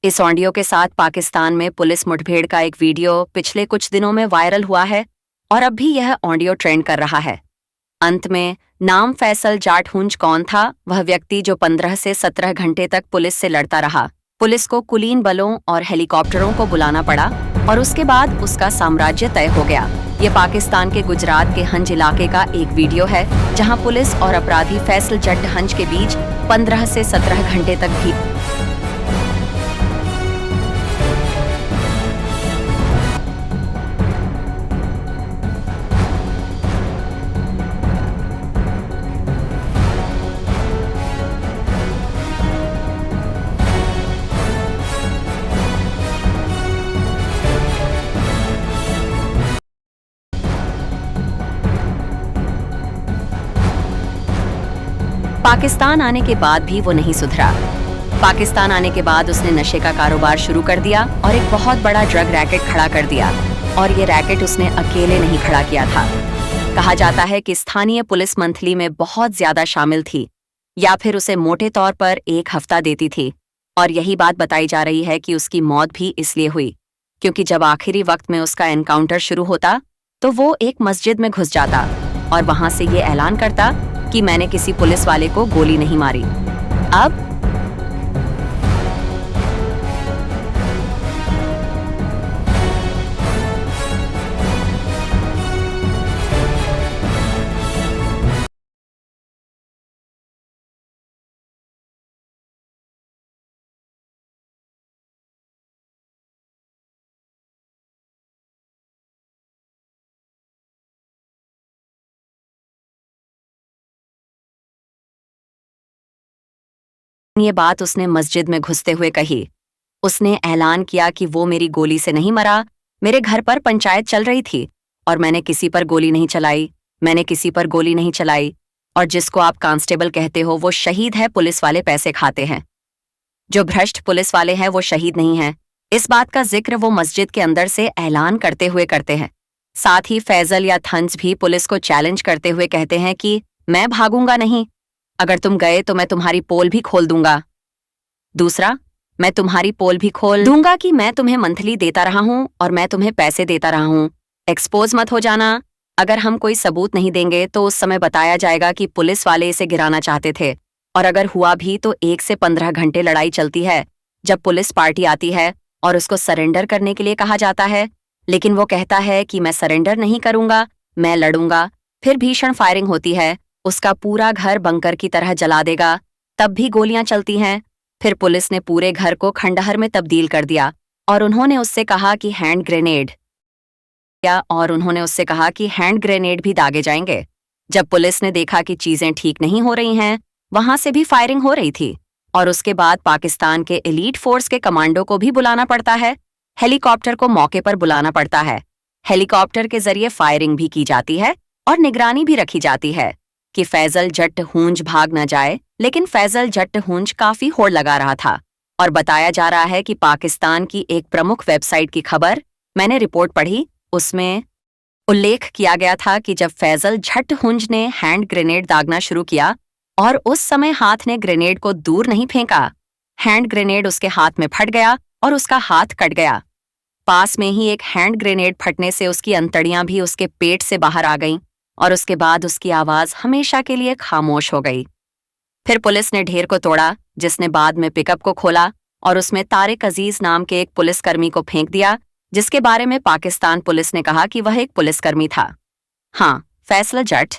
इस ऑडियो के साथ पाकिस्तान में पुलिस मुठभेड़ का एक वीडियो पिछले कुछ दिनों में वायरल हुआ है और अब भी यह ऑडियो ट्रेंड कर रहा है। अंत में नाम फैसल जाट हुंज कौन था? वह व्यक्ति जो 15 से 17 घंटे तक पुलिस से लड़ता रहा। पुलिस को कुलीन बलों और हेलीकॉप्टरों को बुलाना पड़ा और उसके बाद उसका साम्राज्य तय हो गया। ये पाकिस्तान के गुजरात के हंज इलाके का एक वीडियो है जहां पुलिस और अपराधी फैसल जट हंज के बीच 15 से 17 घंटे तक भी पाकिस्तान आने के बाद भी वो नहीं सुधरा। पाकिस्तान आने के बाद उसने नशे का कारोबार शुरू कर दिया और एक बहुत बड़ा ड्रग रैकेट खड़ा कर दिया। और ये रैकेट उसने अकेले नहीं खड़ा किया था। कहा जाता है कि स्थानीय पुलिस मंथली में बहुत ज्यादा शामिल थी, या फिर उसे मोटे तौर पर 1 हफ्ता देती थी। और यही बात बताई जा रही है कि उसकी मौत भी इसलिए हुई क्योंकि जब आखिरी वक्त में उसका एनकाउंटर शुरू होता तो वो एक मस्जिद में घुस जाता और वहां से ये ऐलान करता कि मैंने किसी पुलिस वाले को गोली नहीं मारी। अब ये बात उसने मस्जिद में घुसते हुए कही। उसने ऐलान किया कि वो मेरी गोली से नहीं मरा, मेरे घर पर पंचायत चल रही थी और मैंने किसी पर गोली नहीं चलाई, मैंने किसी पर गोली नहीं चलाई। और जिसको आप कांस्टेबल कहते हो वो शहीद है, पुलिस वाले पैसे खाते हैं। जो भ्रष्ट पुलिस वाले हैं वो शहीद नहीं हैं। इस बात का जिक्र वो मस्जिद के अंदर से ऐलान करते हुए करते हैं। साथ ही फैजल या थंज भी पुलिस को चैलेंज करते हुए कहते हैं कि मैं भागूंगा नहीं, अगर तुम गए तो मैं तुम्हारी पोल भी खोल दूंगा। दूसरा, मैं तुम्हारी पोल भी खोल दूंगा कि मैं तुम्हें मंथली देता रहा हूं और मैं तुम्हें पैसे देता रहा हूं। एक्सपोज मत हो जाना। अगर हम कोई सबूत नहीं देंगे तो उस समय बताया जाएगा कि पुलिस वाले इसे गिराना चाहते थे। और अगर हुआ भी तो 1 से 15 घंटे लड़ाई चलती है। जब पुलिस पार्टी आती है और उसको सरेंडर करने के लिए कहा जाता है, लेकिन वो कहता है कि मैं सरेंडर नहीं करूंगा, मैं लड़ूंगा। फिर भीषण फायरिंग होती है, उसका पूरा घर बंकर की तरह जला देगा। तब भी गोलियां चलती हैं। फिर पुलिस ने पूरे घर को खंडहर में तब्दील कर दिया और उन्होंने उससे कहा कि हैंड ग्रेनेड भी दागे जाएंगे। जब पुलिस ने देखा कि चीजें ठीक नहीं हो रही हैं, वहां से भी फायरिंग हो रही थी। और उसके बाद पाकिस्तान के एलीट फोर्स के कमांडो को भी बुलाना पड़ता है, हेलीकॉप्टर को मौके पर बुलाना पड़ता है। हेलीकॉप्टर के जरिए फायरिंग भी की जाती है और निगरानी भी रखी जाती है कि फैजल जट हूंज भाग न जाए। लेकिन फैजल जट हूंज काफी होड़ लगा रहा था और बताया जा रहा है कि पाकिस्तान की एक प्रमुख वेबसाइट की खबर मैंने रिपोर्ट पढ़ी, उसमें उल्लेख किया गया था कि जब फैजल जट हूंज ने हैंड ग्रेनेड दागना शुरू किया और उस समय हाथ ने ग्रेनेड को दूर नहीं फेंका, हैंड ग्रेनेड उसके हाथ में फट गया और उसका हाथ कट गया। पास में ही एक हैंड ग्रेनेड फटने से उसकी अंतड़ियां भी उसके पेट से बाहर आ गईं और उसके बाद उसकी आवाज हमेशा के लिए खामोश हो गई। फिर पुलिस ने ढेर को तोड़ा, जिसने बाद में पिकअप को खोला और उसमें तारिक अजीज नाम के एक पुलिसकर्मी को फेंक दिया, जिसके बारे में पाकिस्तान पुलिस ने कहा कि वह एक पुलिसकर्मी था। हाँ, फैसल जट